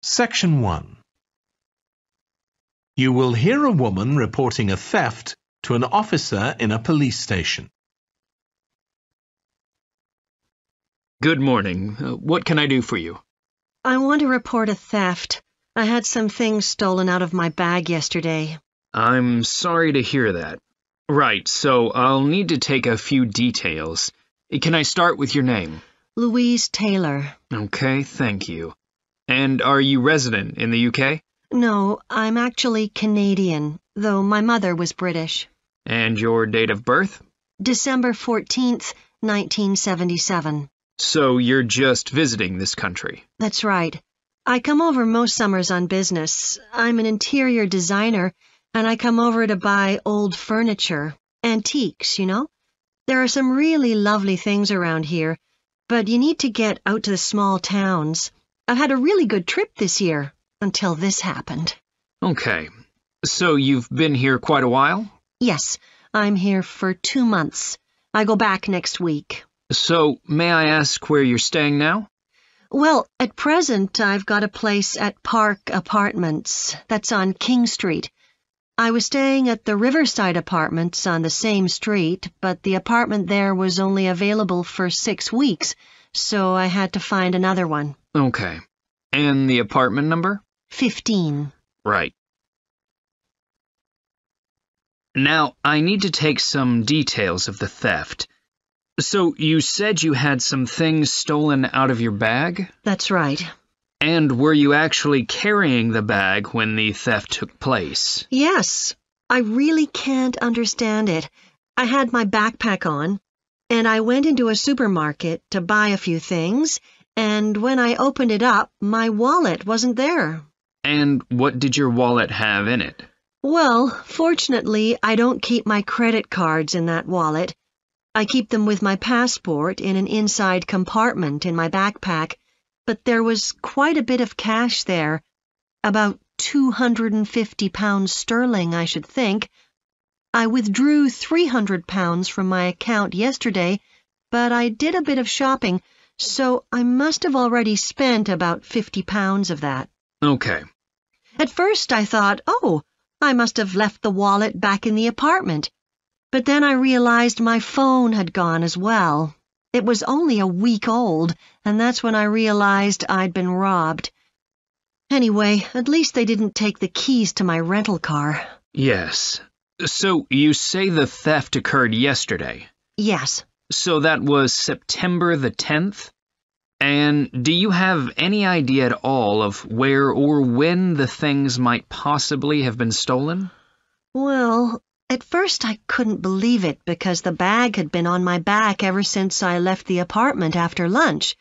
Section 1. You will hear a woman reporting a theft to an officer in a police station. Good morning. What can I do for you? I want to report a theft. I had some things stolen out of my bag yesterday. I'm sorry to hear that. Right, so I'll need to take a few details. Can I start with your name? Louise Taylor. Okay, thank you. And are you resident in the UK? No, I'm actually Canadian, though my mother was British. And your date of birth? December 14th, 1977. So you're just visiting this country? That's right. I come over most summers on business. I'm an interior designer, and I come over to buy old furniture, antiques, you know? There are some really lovely things around here, but you need to get out to the small towns. I've had a really good trip this year, until this happened. Okay. So you've been here quite a while? Yes, I'm here for 2 months. I go back next week. So, may I ask where you're staying now? Well, at present, I've got a place at Park Apartments. That's on King Street. I was staying at the Riverside Apartments on the same street, but the apartment there was only available for 6 weeks, so I had to find another one. Okay. And the apartment number? 15. Right. Now, I need to take some details of the theft. So, you said you had some things stolen out of your bag? That's right. And were you actually carrying the bag when the theft took place? Yes. I really can't understand it. I had my backpack on, and I went into a supermarket to buy a few things, and when I opened it up, my wallet wasn't there. And what did your wallet have in it? Well, fortunately, I don't keep my credit cards in that wallet. I keep them with my passport in an inside compartment in my backpack, but there was quite a bit of cash there, about £250 sterling, I should think. I withdrew £300 from my account yesterday, but I did a bit of shopping, so I must have already spent about £50 of that. Okay. At first I thought, oh, I must have left the wallet back in the apartment. But then I realized my phone had gone as well. It was only a week old, and that's when I realized I'd been robbed. Anyway, at least they didn't take the keys to my rental car. Yes. So, you say the theft occurred yesterday? Yes. So that was September the 10th? And do you have any idea at all of where or when the things might possibly have been stolen? Well, at first I couldn't believe it because the bag had been on my back ever since I left the apartment after lunch.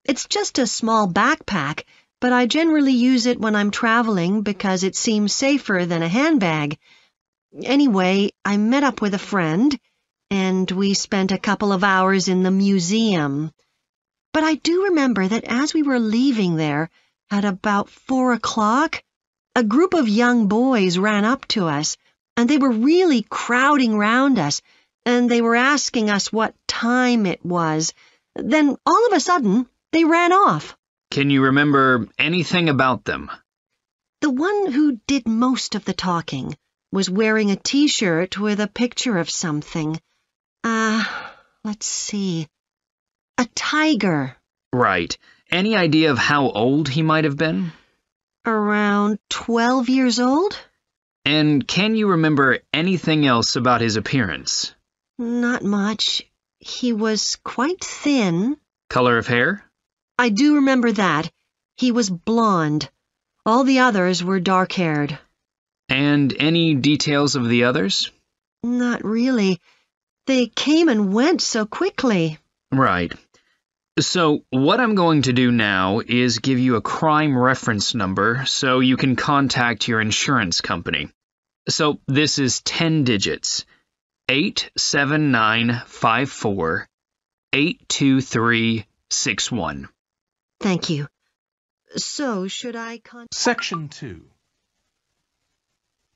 It's just a small backpack, but I generally use it when I'm traveling because it seems safer than a handbag. Anyway, I met up with a friend, and we spent a couple of hours in the museum. But I do remember that as we were leaving there, at about 4 o'clock, a group of young boys ran up to us, and they were really crowding round us, and they were asking us what time it was. Then, all of a sudden, they ran off. Can you remember anything about them? The one who did most of the talking was wearing a T-shirt with a picture of something. Let's see. A tiger. Right. Any idea of how old he might have been? Around 12 years old? And can you remember anything else about his appearance? Not much. He was quite thin. Color of hair? I do remember that. He was blonde. All the others were dark-haired. And any details of the others? Not really. They came and went so quickly. Right. So, what I'm going to do now is give you a crime reference number so you can contact your insurance company. So, this is 10 digits. 87954 82361. Thank you. So, should I contact... Section 2.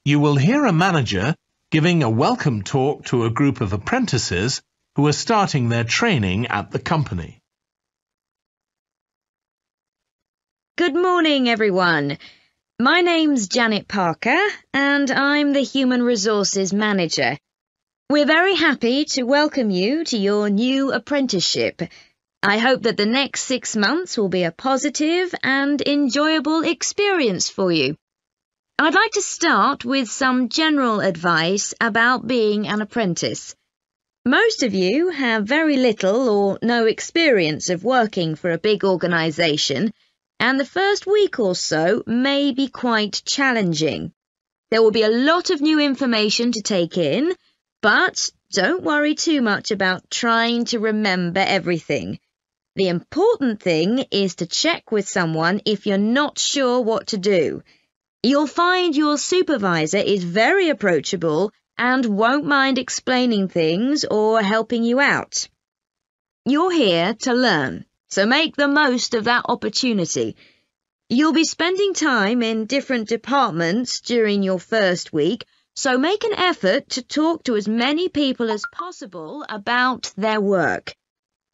You will hear a manager giving a welcome talk to a group of apprentices who are starting their training at the company. Good morning, everyone. My name's Janet Parker, and I'm the Human Resources Manager. We're very happy to welcome you to your new apprenticeship. I hope that the next 6 months will be a positive and enjoyable experience for you. I'd like to start with some general advice about being an apprentice. Most of you have very little or no experience of working for a big organisation, and the first week or so may be quite challenging. There will be a lot of new information to take in, but don't worry too much about trying to remember everything. The important thing is to check with someone if you're not sure what to do. You'll find your supervisor is very approachable and won't mind explaining things or helping you out. You're here to learn, so make the most of that opportunity. You'll be spending time in different departments during your first week, so make an effort to talk to as many people as possible about their work.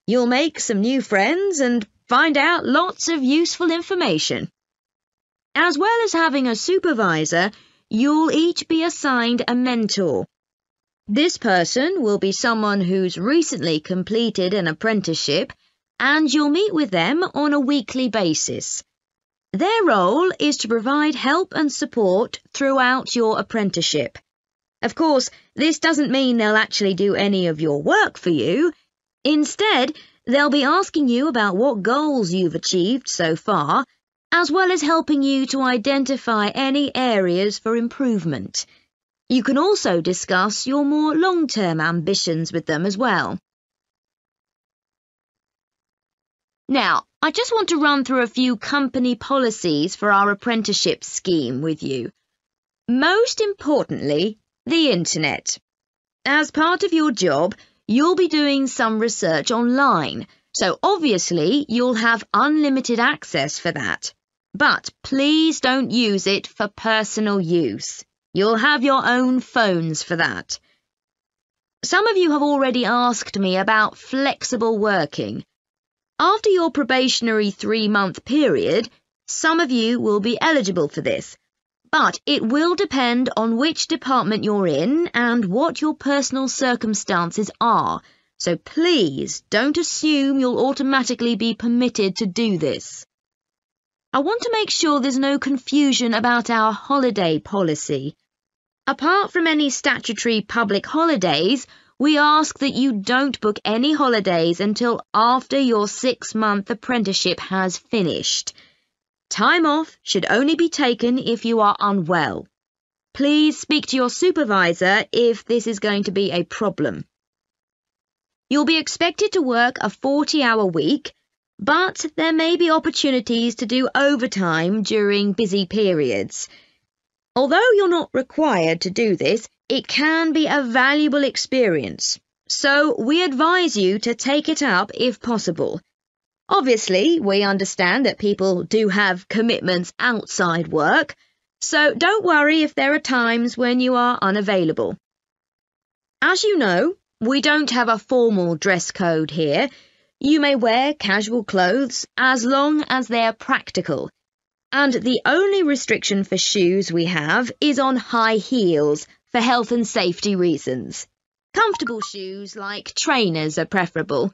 You'll make some new friends and find out lots of useful information. As well as having a supervisor, you'll each be assigned a mentor. This person will be someone who's recently completed an apprenticeship, and you'll meet with them on a weekly basis. Their role is to provide help and support throughout your apprenticeship. Of course, this doesn't mean they'll actually do any of your work for you. Instead, they'll be asking you about what goals you've achieved so far, as well as helping you to identify any areas for improvement. You can also discuss your more long-term ambitions with them as well. Now, I just want to run through a few company policies for our apprenticeship scheme with you. Most importantly, the internet. As part of your job, you'll be doing some research online, so obviously you'll have unlimited access for that. But please don't use it for personal use. You'll have your own phones for that. Some of you have already asked me about flexible working. After your probationary 3-month period, some of you will be eligible for this, but it will depend on which department you're in and what your personal circumstances are, so please don't assume you'll automatically be permitted to do this. I want to make sure there's no confusion about our holiday policy. Apart from any statutory public holidays, we ask that you don't book any holidays until after your 6-month apprenticeship has finished. Time off should only be taken if you are unwell. Please speak to your supervisor if this is going to be a problem. You'll be expected to work a 40-hour week, but there may be opportunities to do overtime during busy periods. Although you're not required to do this, it can be a valuable experience, so we advise you to take it up if possible. Obviously, we understand that people do have commitments outside work, so don't worry if there are times when you are unavailable. As you know, we don't have a formal dress code here. You may wear casual clothes as long as they're practical. And the only restriction for shoes we have is on high heels for health and safety reasons. Comfortable shoes like trainers are preferable.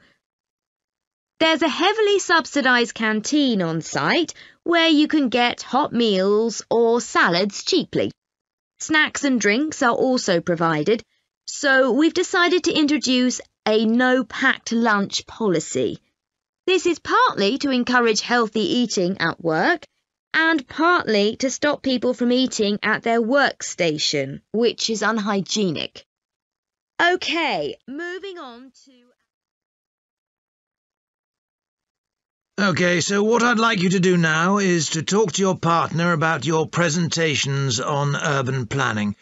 There's a heavily subsidised canteen on site where you can get hot meals or salads cheaply. Snacks and drinks are also provided, so we've decided to introduce a no-packed lunch policy. This is partly to encourage healthy eating at work and partly to stop people from eating at their workstation, which is unhygienic. Okay, moving on to... Okay, so what I'd like you to do now is to talk to your partner about your presentations on urban planning.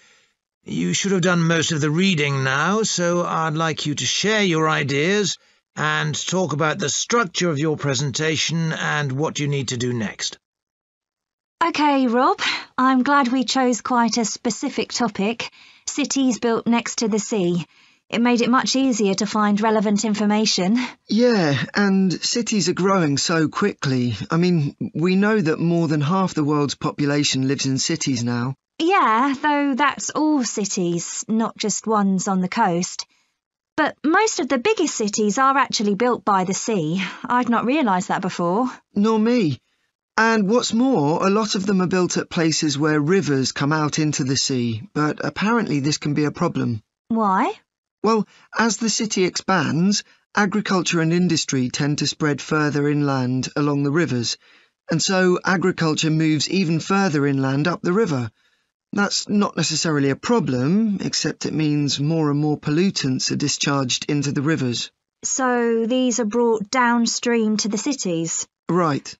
You should have done most of the reading now, so I'd like you to share your ideas and talk about the structure of your presentation and what you need to do next. OK, Rob, I'm glad we chose quite a specific topic, cities built next to the sea. It made it much easier to find relevant information. Yeah, and cities are growing so quickly. I mean, we know that more than half the world's population lives in cities now. Yeah, though that's all cities, not just ones on the coast. But most of the biggest cities are actually built by the sea. I'd not realised that before. Nor me. And what's more, a lot of them are built at places where rivers come out into the sea, but apparently this can be a problem. Why? Well, as the city expands, agriculture and industry tend to spread further inland along the rivers, and so agriculture moves even further inland up the river. That's not necessarily a problem, except it means more and more pollutants are discharged into the rivers. So these are brought downstream to the cities? Right.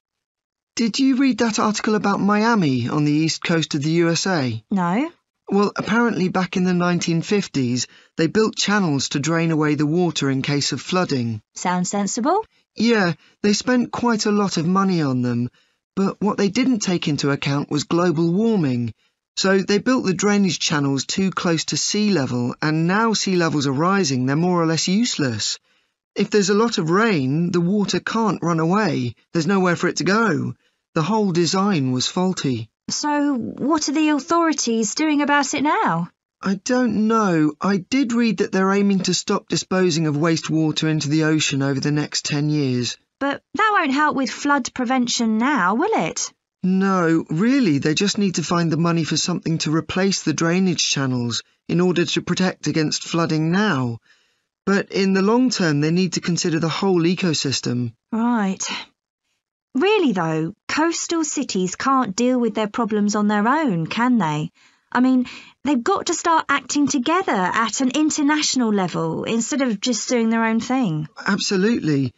Did you read that article about Miami on the east coast of the USA? No. Well, apparently back in the 1950s, they built channels to drain away the water in case of flooding. Sounds sensible. Yeah, they spent quite a lot of money on them, but what they didn't take into account was global warming. So they built the drainage channels too close to sea level, and now sea levels are rising, they're more or less useless. If there's a lot of rain, the water can't run away. There's nowhere for it to go. The whole design was faulty. So what are the authorities doing about it now? I don't know. I did read that they're aiming to stop disposing of wastewater into the ocean over the next 10 years. But that won't help with flood prevention now, will it? No, really, they just need to find the money for something to replace the drainage channels in order to protect against flooding now. But in the long term, they need to consider the whole ecosystem. Right. Really, though, coastal cities can't deal with their problems on their own, can they? I mean, they've got to start acting together at an international level instead of just doing their own thing. Absolutely.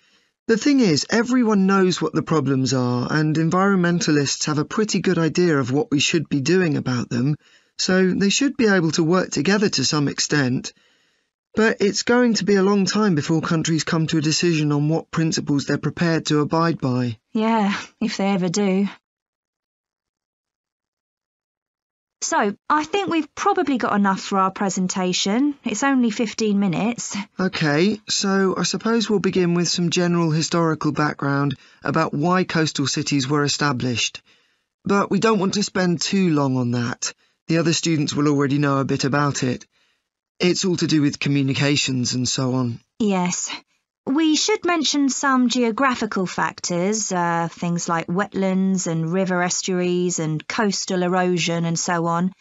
The thing is, everyone knows what the problems are, and environmentalists have a pretty good idea of what we should be doing about them, so they should be able to work together to some extent. But it's going to be a long time before countries come to a decision on what principles they're prepared to abide by. Yeah, if they ever do. So, I think we've probably got enough for our presentation. It's only 15 minutes. OK, so I suppose we'll begin with some general historical background about why coastal cities were established. But we don't want to spend too long on that. The other students will already know a bit about it. It's all to do with communications and so on. Yes. We should mention some geographical factors, things like wetlands and river estuaries and coastal erosion and so on.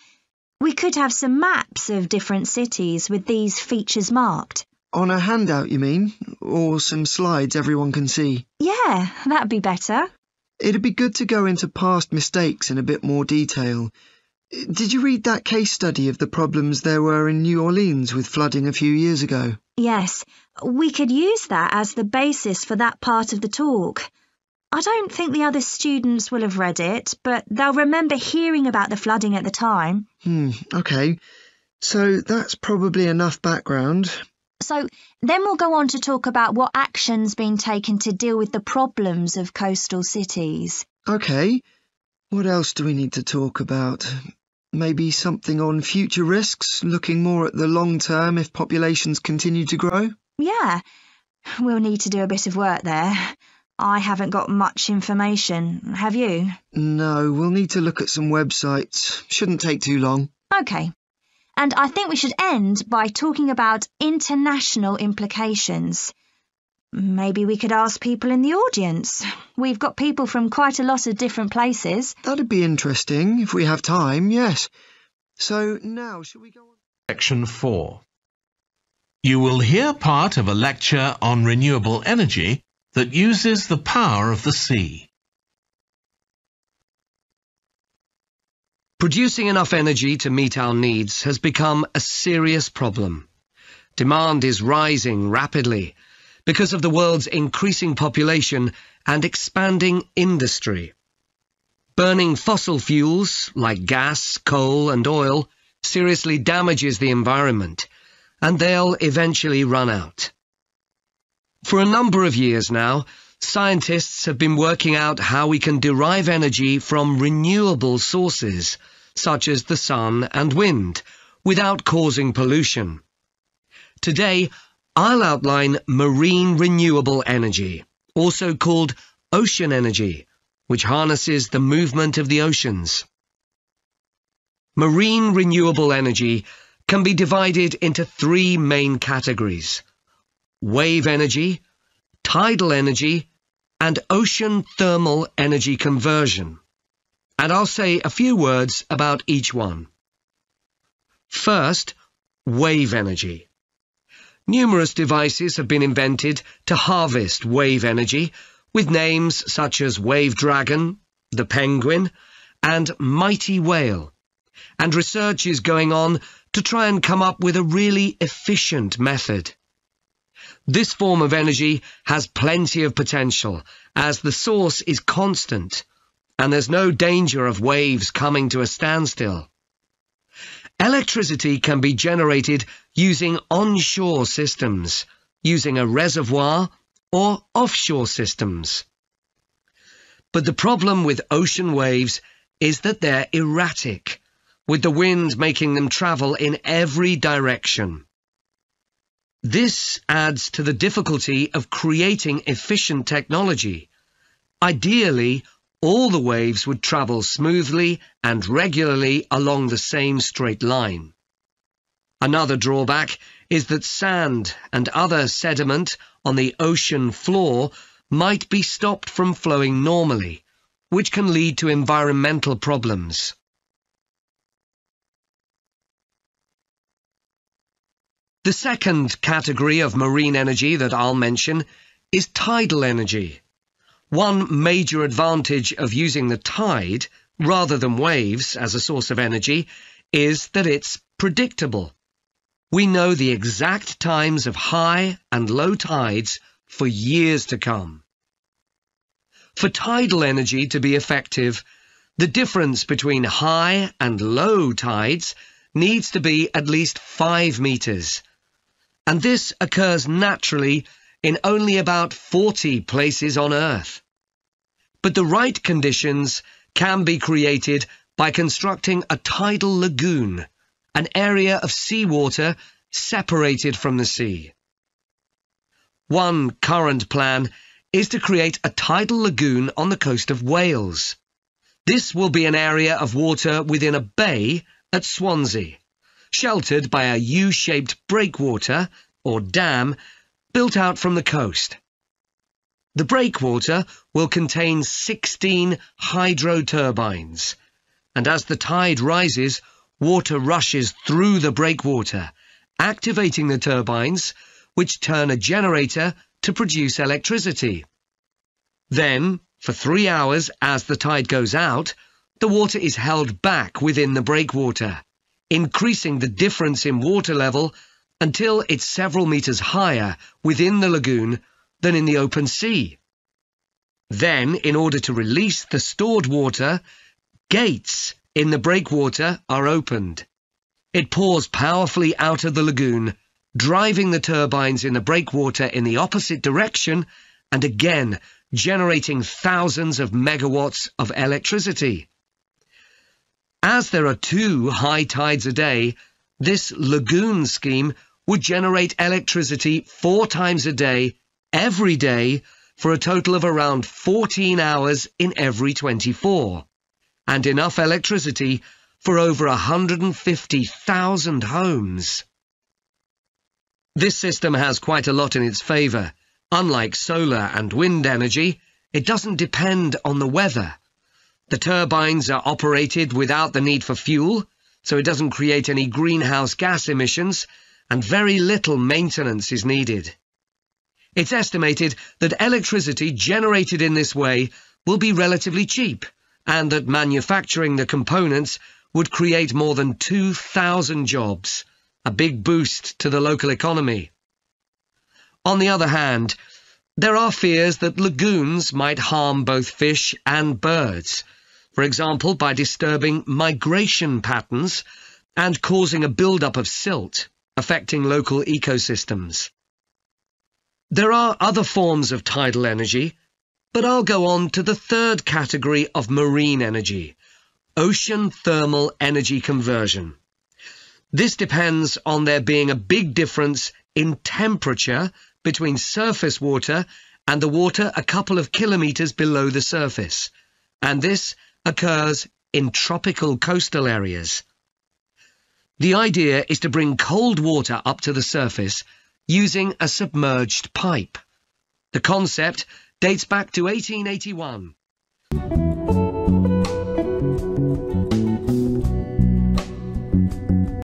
We could have some maps of different cities with these features marked. On a handout, you mean? Or some slides everyone can see? Yeah, that'd be better. It'd be good to go into past mistakes in a bit more detail. Did you read that case study of the problems there were in New Orleans with flooding a few years ago? Yes, we could use that as the basis for that part of the talk. I don't think the other students will have read it, but they'll remember hearing about the flooding at the time. OK. So that's probably enough background. So then we'll go on to talk about what action's been taken to deal with the problems of coastal cities. OK. What else do we need to talk about? Maybe something on future risks, looking more at the long term if populations continue to grow? Yeah, we'll need to do a bit of work there. I haven't got much information, have you? No, we'll need to look at some websites. Shouldn't take too long. OK. And I think we should end by talking about international implications. Maybe we could ask people in the audience. We've got people from quite a lot of different places. That'd be interesting, if we have time, yes. So now, shall we go on? Section 4. You will hear part of a lecture on renewable energy that uses the power of the sea. Producing enough energy to meet our needs has become a serious problem. Demand is rising rapidly because of the world's increasing population and expanding industry. Burning fossil fuels like gas, coal and oil seriously damages the environment, and they'll eventually run out. For a number of years now, scientists have been working out how we can derive energy from renewable sources, such as the sun and wind, without causing pollution. Today, I'll outline marine renewable energy, also called ocean energy, which harnesses the movement of the oceans. Marine renewable energy can be divided into three main categories: wave energy, tidal energy, and ocean thermal energy conversion. And I'll say a few words about each one. First, wave energy. Numerous devices have been invented to harvest wave energy, with names such as Wave Dragon, the Penguin, and Mighty Whale. And research is going on to try and come up with a really efficient method. This form of energy has plenty of potential, as the source is constant, and there's no danger of waves coming to a standstill. Electricity can be generated using onshore systems, using a reservoir, or offshore systems. But the problem with ocean waves is that they're erratic, with the wind making them travel in every direction. This adds to the difficulty of creating efficient technology. Ideally, all the waves would travel smoothly and regularly along the same straight line. Another drawback is that sand and other sediment on the ocean floor might be stopped from flowing normally, which can lead to environmental problems. The second category of marine energy that I'll mention is tidal energy. One major advantage of using the tide, rather than waves, as a source of energy, is that it's predictable. We know the exact times of high and low tides for years to come. For tidal energy to be effective, the difference between high and low tides needs to be at least 5 meters. And this occurs naturally in only about 40 places on Earth. But the right conditions can be created by constructing a tidal lagoon, an area of seawater separated from the sea. One current plan is to create a tidal lagoon on the coast of Wales. This will be an area of water within a bay at Swansea, sheltered by a U-shaped breakwater, or dam, built out from the coast. The breakwater will contain 16 hydro turbines, and as the tide rises, water rushes through the breakwater, activating the turbines, which turn a generator to produce electricity. Then, for 3 hours as the tide goes out, the water is held back within the breakwater, increasing the difference in water level until it's several meters higher within the lagoon than in the open sea. Then, in order to release the stored water, gates in the breakwater are opened. It pours powerfully out of the lagoon, driving the turbines in the breakwater in the opposite direction and again generating thousands of megawatts of electricity. As there are 2 high tides a day, this lagoon scheme would generate electricity 4 times a day, every day, for a total of around 14 hours in every 24, and enough electricity for over 150,000 homes. This system has quite a lot in its favour. Unlike solar and wind energy, it doesn't depend on the weather. The turbines are operated without the need for fuel, so it doesn't create any greenhouse gas emissions, and very little maintenance is needed. It's estimated that electricity generated in this way will be relatively cheap, and that manufacturing the components would create more than 2,000 jobs, a big boost to the local economy. On the other hand, there are fears that lagoons might harm both fish and birds, for example by disturbing migration patterns and causing a build-up of silt, affecting local ecosystems. There are other forms of tidal energy, but I'll go on to the third category of marine energy, ocean thermal energy conversion. This depends on there being a big difference in temperature between surface water and the water a couple of kilometres below the surface, and this occurs in tropical coastal areas. The idea is to bring cold water up to the surface using a submerged pipe. The concept dates back to 1881.